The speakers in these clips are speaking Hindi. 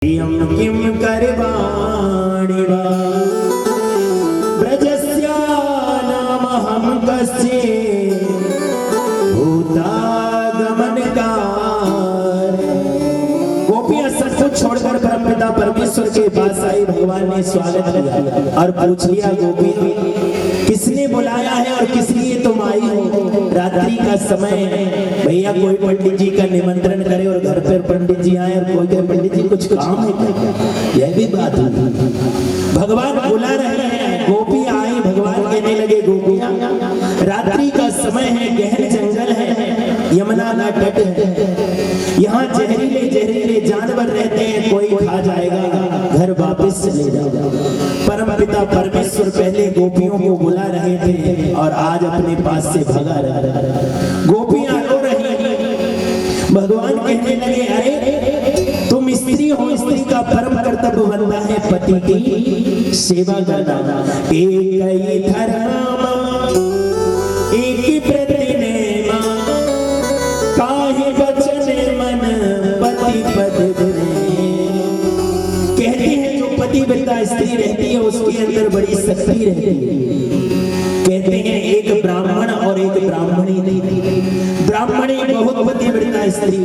किं करवाणि वा ब्रजस्य नामहं कस्य भूतागमनकार। गोपियां सब कुछ छोड़कर परमपिता परमेश्वर के पास आई। भगवान ने स्वागत किया और पूछ लिया, गोपी किसने बुलाया है और किस लिए तुम आई हो? रात्रि का समय है, भैया कोई पंडित जी का निमंत्रण करे और घर पर पंडित जी आए और कोई कहे पंडित जी कुछ काम है क्या? यह भी बात है। भगवान बुला रहे हैं, गोपी आई। भगवान कहने लगे, गोपियां रात्रि का समय है, गहन जंगल है, यमुना का तट है, यहाँ जहरीले जहरीले जानवर रहते हैं, कोई खा जाएगा, घर वापस चले जाओ। परमपिता परमेश्वर पहले गोपियों को बुला रहे थे और आज अपने पास से भगा रहा। गोपियां रो रही हैं। भगवान कहने लगे, अरे तुम स्त्री हो, स्त्री का परम कर्तव्य बनता है पति की सेवा करना। एक ही धर्म एक प्रति नेम, काहे बचन मन पति पद कहते हैं। जो पतिव्रता स्त्री रहती है उसके अंदर बड़ी शक्ति रहती है। कहते हैं एक ब्राह्मण और एक ब्राह्मणी थी। ब्राह्मणी बहुत पतिव्रता स्त्री।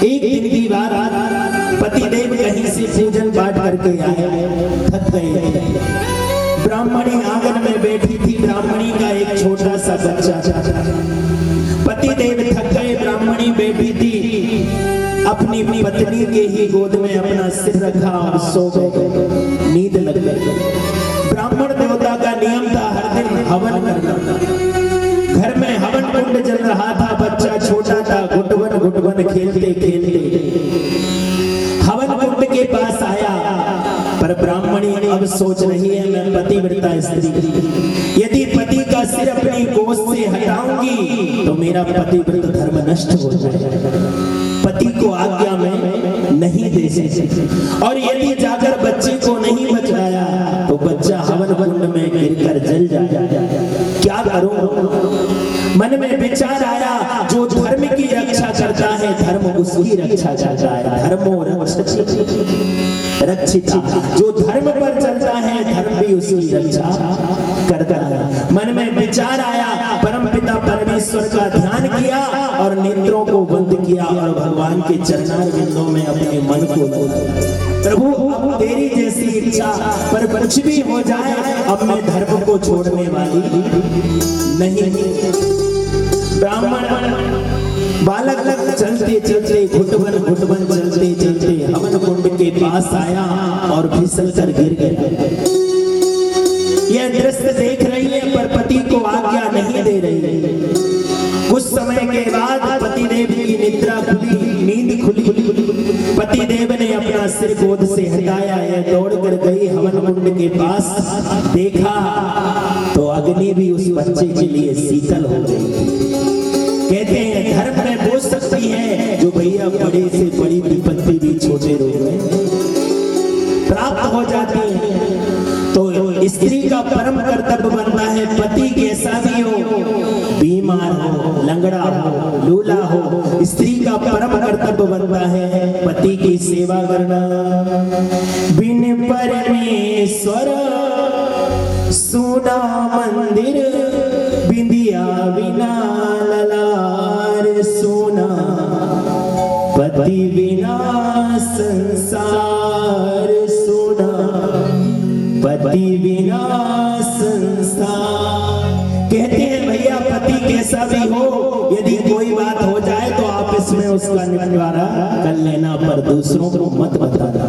एक दिन की बात, पतिदेव कहीं से पूजन पाठ करके आए, थक गए। ब्राह्मणी आंगन में बैठी थी। ब्राह्मणी का एक छोटा सा बच्चा। पतिदेव थक गए, ब्राह्मणी बैठी थी, अपनी पत्नी के ही गोद में अपना सिर रखा और सो गए। नींद लग गई। ब्राह्मण देवता का नियम था हर दिन हवन करना। घर में हवन कुंड जल रहा था। बच्चा छोटा था, घुटवन खेलते खेलते हवन कुंड के पास आया। पर ब्राह्मणी अब सोच रही है, मैं पतिव्रता स्त्री, यदि पति का सिर अपनी गोद से हटाऊंगी तो मेरा पतिव्रत धर्म नष्ट हो जाएगा। पति को आज्ञा में नहीं दे सकती, और यदि जाकर बच्चे को नहीं बचाया तो बच्चा हवन कुंड में गिरकर जल जाएगा। क्या करूं? मन में विचार आया, जो धर्म की रक्षा करता है धर्म उसकी रक्षा करता है। धर्मो रक्षिता, जो धर्म पर चलता है धर्म भी उसकी रक्षा करता है। मन में विचार आया, परमपिता परमेश्वर का ध्यान किया और नेत्रों को बंद किया और भगवान के चरणारविंदों में अपने मन को लगाया। प्रभु अब तेरी जैसी इच्छा, पर कुछ भी हो जाए अब मैं धर्म को छोड़ने वाली नहीं। ब्राह्मण बालक चलते चलते घुटवन चलते चलते हवन कुंड के पास आया और फिसल कर गिर गया। यह दृश्य देख रही है पर पति को आज्ञा नहीं दे रही है। कुछ समय के बाद पतिदेव की निद्रा खुली, नींद खुली। पतिदेव ने अपना सिर गोद से हटाया, यह दौड़ कर गई हवन कुंड के पास। देखा तो अग्नि भी उस बच्चे के लिए शीतल हो गई। कहते हैं धर्म में बोझ सकती है जो भैया बड़े से बड़ी विपत्ति भी छोटे रोग में प्राप्त हो जाती है। तो स्त्री का परम कर्तव्य बनता है, पति कैसा भी हो, बीमार हो, लंगड़ा हो, लूला हो, स्त्री का परम कर्तव्य बनता है पति की सेवा करना। बिन परमेश्वर सुना मंदिर, बिंदिया बिना ललार सोना, पति बिना संसार सोना, पति बिना संसार। कहते हैं भैया पति कैसा भी हो, यदि कोई बात हो जाए तो आपस में उसका निपटारा कर लेना, पर दूसरों को मत बताना।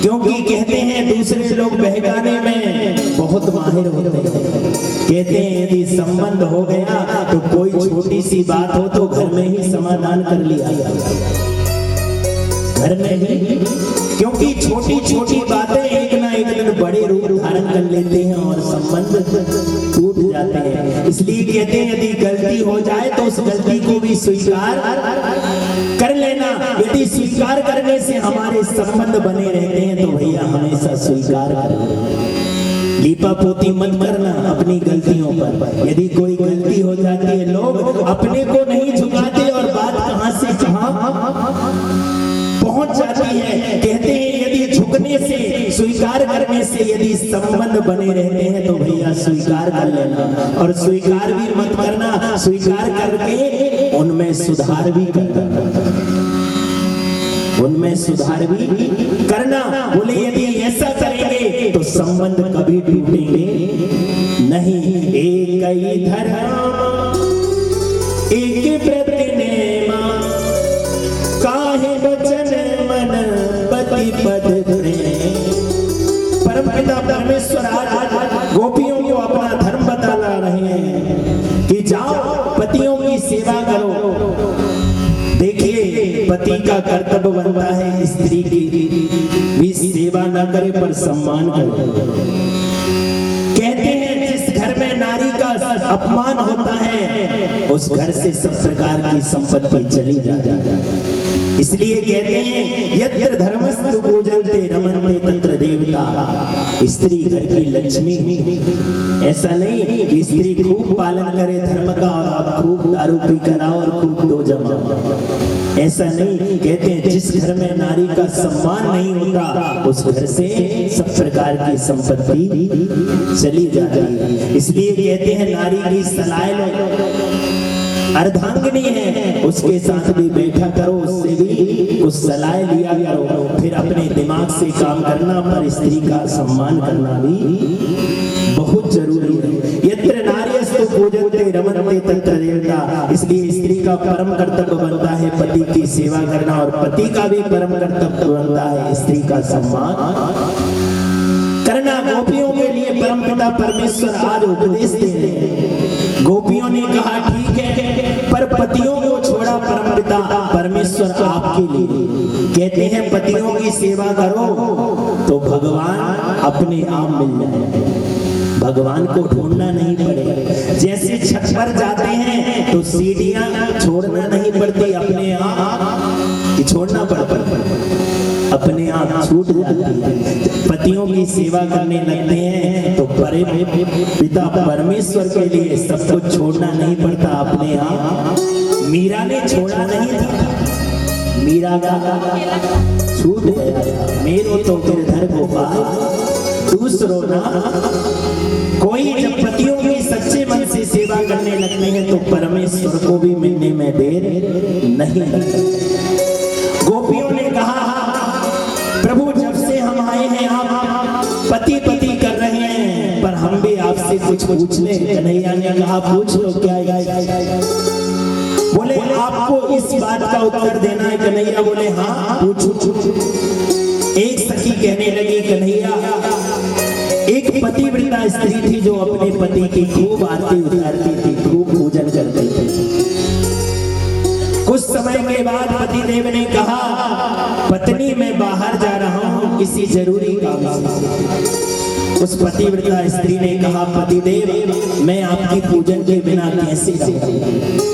क्योंकि कहते हैं दूसरे लोग बहकाने में बहुत माहिर होते हैं। कहते हैं यदि संबंध हो गया तो कोई छोटी सी बात हो तो घर में ही समाधान कर लिया घर में ही, क्योंकि छोटी छोटी बातें एक ना एक दिन बड़े रूप धारण कर लेते हैं और संबंध टूट जाते हैं। इसलिए कहते हैं यदि गलती हो जाए तो उस गलती को भी स्वीकार कर लेना। यदि स्वीकार करने से हमारे संबंध बने रहते हैं तो भैया हमेशा स्वीकार कर लीपा पोती मत करना अपनी गलतियों पर। यदि कोई गलती हो जाती है, लोग अपने को नहीं झुकाते और बात कहां से कहां पहुंच जाती है। कहते हैं यदि झुकने से, स्वीकार करने से यदि संबंध बने रहते हैं तो भैया स्वीकार कर लेना, और स्वीकार भी मत करना, स्वीकार करके उनमें सुधार भी करना, उनमें सुधार भी करना। बोले यदि ऐसा करेंगे तो संबंध कभी टूटेंगे नहीं। एक ही धर्म एक प्रतिनेमा, काहे वचन मन पति पद परमपिता परमेश्वर आज गोपियों को अपना धर्म बता रहे हैं कि जाओ पतियों की सेवा करो। देखिए पति का कर्तव्य बनता है स्त्री की भी सेवा न करे पर सम्मान करे। कहते हैं जिस घर में नारी का अपमान होता है उस घर से सब प्रकार की संपत्ति चली जाती है। इसलिए कहते हैं यत्र धर्मस्तु पूजन्ते रमन्ते तत्र देवता। स्त्री घर की लक्ष्मी। ऐसा नहीं कि स्त्री खूब पालन करे धर्म का और आप खूब दारू पी कर आओ और खूब दो जमा। ऐसा नहीं। कहते हैं जिस घर में नारी का सम्मान नहीं होता उस घर से सब प्रकार की संपत्ति चली जाती है। इसलिए कहते हैं नारी की सलाह लो, अर्धांगिनी है उसके साथ भी बैठा करो, उससे भी कुछ सलाह लिया करो, फिर अपने दिमाग से काम करना, पर स्त्री का सम्मान करना भी बहुत जरूरी है। यत्र नार्यस्तु पूजन्ते रमन्ते तत्र देवता। इसलिए स्त्री का परम कर्तव्य बनता है पति की सेवा करना, और पति का भी परम कर्तव्य बनता है स्त्री का सम्मान करना। गोपियों के लिए परमपिता परमेश्वर आज उपदेश दे रहे हैं। गोपियों ने कहा ठीक है, पर पतियों को छोड़ा परमपिता परमेश्वर आपके लिए। कहते हैं पतियों की सेवा करो तो भगवान अपने आप मिल जाए, भगवान को ढूंढना नहीं पड़ेगा। जैसे छत पर जाते हैं तो सीढ़ियां छोड़ना नहीं पड़ती, अपने आप छोड़ना पड़ता, अपने आप छूट जाती है। पतियों की सेवा करने लगते हैं तो पिता परमेश्वर के लिए सब कुछ छोड़ना नहीं पड़ता, अपने आप। मीरा ने छोड़ा नहीं था, मीरा का छूट गया। मेरो तो गिरधर गोपाल दूसरों ना कोई। जब पतियों की सच्चे मन से सेवा करने लगते हैं तो परमेश्वर को भी मिलने में देर नहीं लगती। गोपियों ने कहा प्रभु जब से हम आए हैं आप पति पति कर रहे हैं, पर हम भी आपसे कुछ पूछ ले। कन्हैया ने कहा पूछ लो क्या। बोले आपको इस बात का उत्तर देना है। कन्हैया बोले हाँ पूछो। एक सखी कहने लगी कन्हैया, एक पतिव्रता स्त्री थी जो अपने पति की खूब आरती उतारती थी, खूब पूजन करती थी। कुछ समय के बाद पतिदेव ने कहा पत्नी मैं बाहर जा रहा हूं किसी जरूरी काम से। उस पतिव्रता स्त्री ने कहा पतिदेव मैं आपकी पूजन के बिना कैसे रहूं।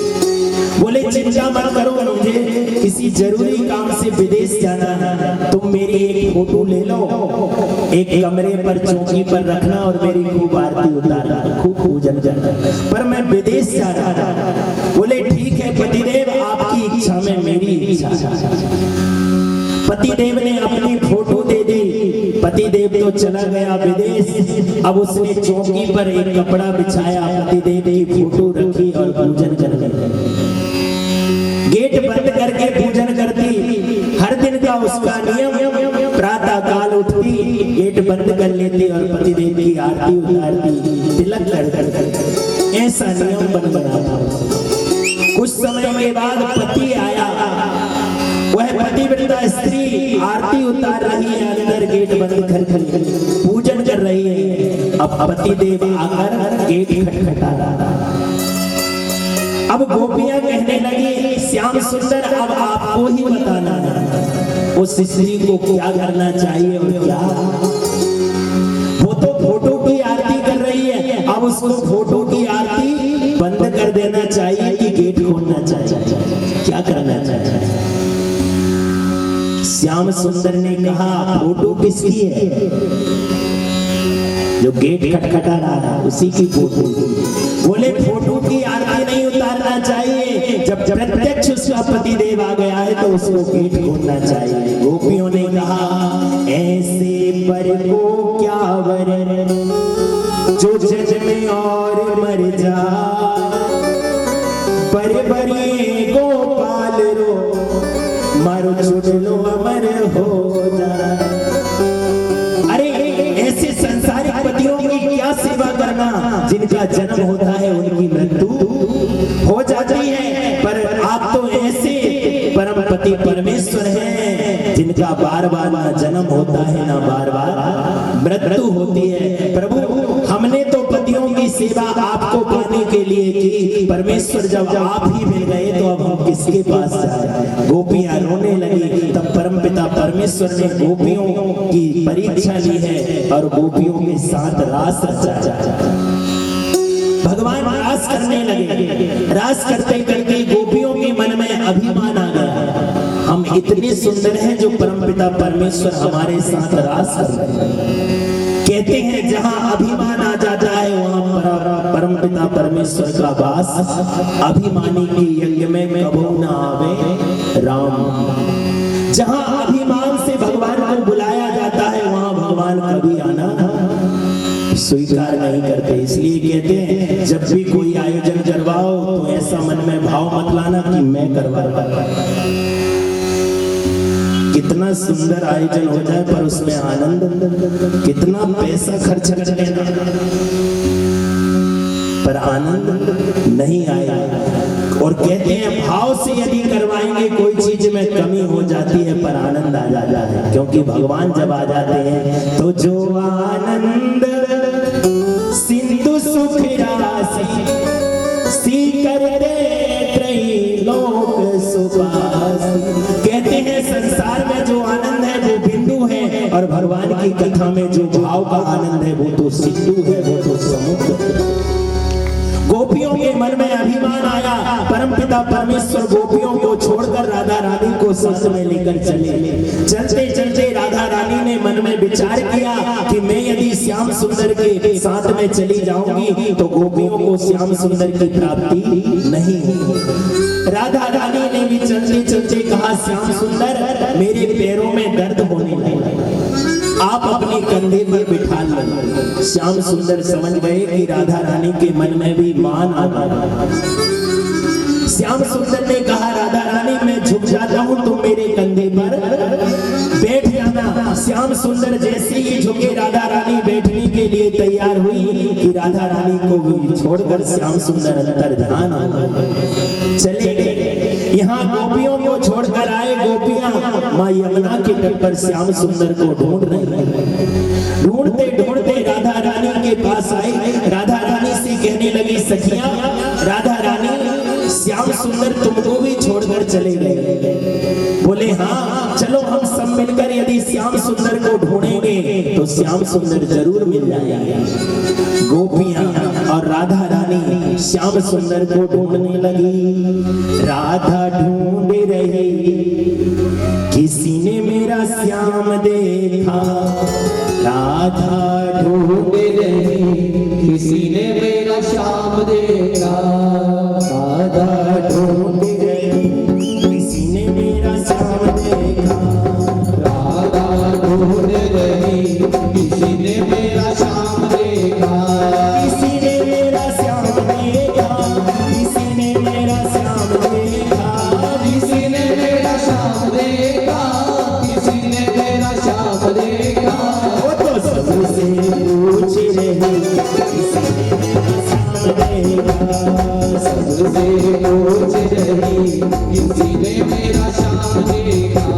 बोले चिंता मत करो, मुझे किसी जरूरी काम से विदेश जाना है, तुम मेरी एक फोटो ले लो, एक कमरे पर चौकी पर रखना और मेरी खूब आरती उतारना, खूब पूजन करना, पर मैं विदेश जा रहा हूं। बोले ठीक है पतिदेव आपकी इच्छा में मेरी इच्छा। पतिदेव ने अपनी फोटो दे दी। पतिदेव तो चला गया विदेश। अब उसने चौकी पर एक कपड़ा बिछाया, पतिदेव की फोटो रखी और पूजन करके गेट बंद करके पूजन करती। हर दिन का उसका नियम, प्रातः काल उठती, गेट बंद कर लेती और पतिदेव की आरती उतारती, तिलक कर ऐसा नियम बन गया था। कुछ समय के बाद पति आया, वह पतिव्रता स्त्री आरती उतार रही है, अंदर गेट बंद कर पूजन कर रही है। अब पतिदेव आकर गेट खटखटा रहा। अब गोपियां कहने लगी श्याम सुंदर अब आपको ही बताना है उस स्त्री को क्या करना चाहिए और क्या। वो तो फोटो की आरती कर रही है, अब उसको फोटो की आरती बंद कर देना चाहिए कि गेट खोलना चाहिए, क्या करना चाहिए। श्याम सुंदर ने कहा फोटो किसकी है, जो गेट खटखटा रहा है उसी की फोटो। बोले फोटो की आरती नहीं उतारना चाहिए, जब प्रत्यक्ष उसको दूसरा पति देव आ गया है तो उसको गेट खोलना चाहिए। गोपियों ने कहा ऐसे पर को क्या वर जो जज में और मर जा, पर बरी गोपाल रो मारो छुट लो अमर हो जा। अरे ऐसे संसारिक पतियों की क्या सेवा करना, जिनका जन्म होता है उनकी मृत्यु हो जाती है, पर आप तो ऐसे परम पति परमेश्वर हैं जिनका बार बार ना जन्म होता है ना बार बार मृत्यु होती है। प्रभु हमने तो पतियों की सेवा आपको पाने के लिए की, परमेश्वर जब आप ही मिल गए तो अब हम किसके पास जाए। गोपियां रोने लगी, तब परमपिता परमेश्वर ने गोपियों की परीक्षा ली है और गोपियों के साथ रास रचा। भगवान रास करने लगे, रास करते करते गोपियों के मन में अभिमान आ गया, हम इतने सुंदर हैं जो परमपिता परमेश्वर हमारे साथ रास कर रहे हैं। कहते हैं जहां अभिमान आ जाता है वहां परमपिता परमेश्वर का वास, अभिमानी के यज्ञ में कबो न आवे राम। जहां अभिमान से भगवान को बुलाया जाता है वहां भगवान कभी आना स्वीकार नहीं करते। इसलिए कहते हैं जब भी कोई आयोजन करवाओ तो ऐसा मन में भाव मत लाना कि मैं करवा रहा। कितना सुंदर आयोजन हो जाए पर उसमें आनंद, कितना पैसा खर्च कर लेना पर आनंद नहीं आया। और कहते हैं भाव से यदि करवाएंगे कोई चीज में कमी हो जाती है पर आनंद आ जाता है, क्योंकि भगवान जब आ जाते हैं तो जो आनंद सिंधु सुख राशि सीकर लोक सुपासी। कहते हैं संसार में जो आनंद है वो बिंदु है और भगवान की कथा में जो भाव का आनंद है वो तो सिंधु है, वो तो समुद्र है। गोपियों के मन में अभिमान आया, परमपिता परमेश्वर गोपियों को छोड़कर राधा रानी को साथ में लेकर चले। चलते चलते राधा रानी ने मन में विचार किया कि मैं यदि श्याम सुंदर के साथ में चली जाऊंगी तो गोपियों को श्याम सुंदर की प्राप्ति नहीं होगी। राधा रानी ने भी चलते चलते कहा श्याम सुंदर मेरे पैरों में दर्द होने लगा, आप अपने कंधे पर बिठा लो। श्याम सुंदर समझ गए कि राधा रानी के मन में भी मान आता है। श्याम सुंदर ने कहा राधा रानी मैं झुक जाता हूँ तुम मेरे कंधे पर बैठ जाना। श्याम सुंदर जैसे ही झुके राधा रानी बैठने के लिए तैयार हुई कि राधा रानी को छोड़कर श्याम सुंदर अंतर ध्यान चले गए। यहाँ गोपियों को छोड़कर आए, गोपियां माँ यमुना के तट पर श्याम सुंदर को ढूंढ रही। ढूंढते ढूंढते राधा रानी के पास आई। राधा रानी से कहने लगी सखियां राधा रानी श्याम सुंदर तुमको भी छोड़कर चले गए। बोले हाँ चलो हम सब मिलकर यदि श्याम सुंदर को ढूंढेंगे तो श्याम सुंदर जरूर मिल जाएगा। गोपियां और राधा रानी श्याम सुंदर को ढूंढने लगी। राधा ढूंढ रही किसी ने मेरा श्याम देखा, राधा ढूंढ रही किसी ने मेरा श्याम देखा, राधा ढूंढ रही किसी ने मेरा श्याम देखा, राधा ढूंढ रही किसी ने मेरा श्याम देखा, किसी ने मेरा श्याम देखा, किसी ने मेरा श्याम देखा, किसी ने मेरा श्याम देखा, किसी ने मेरा श्याम देखा। वो तो सबसे पूछ रही किसी ने मेरा श्याम देखा, सबसे पूछ रही किसी ने मेरा श्याम देखा।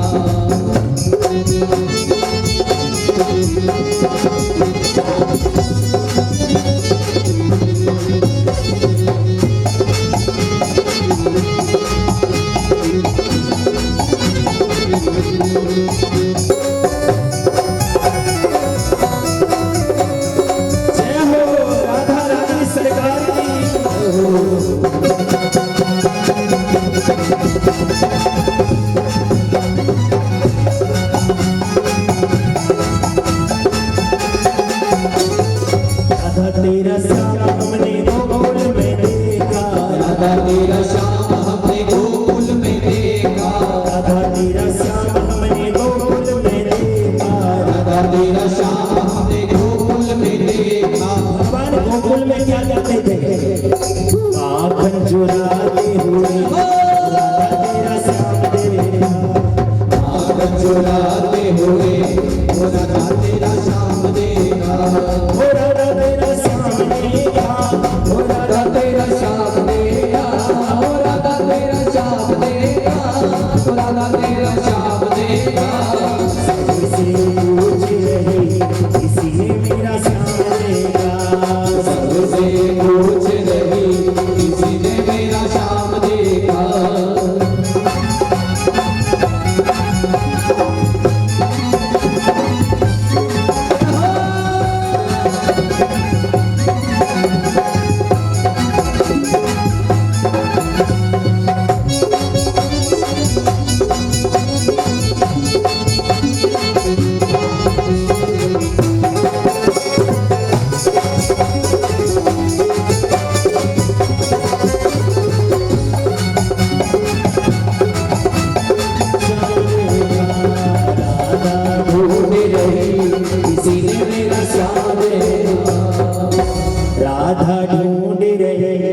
तेरा श्याम हमने गोकुल में देखा, राधा तेरा श्याम हमने गोकुल में सबसे पूछ रही किसी ने मेरा श्याम देखा, सबसे पूछ रही किसी ने मेरा श्याम देखा। राधा ढूंढ रहे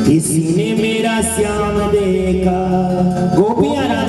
किसी ने मेरा श्याम देखा,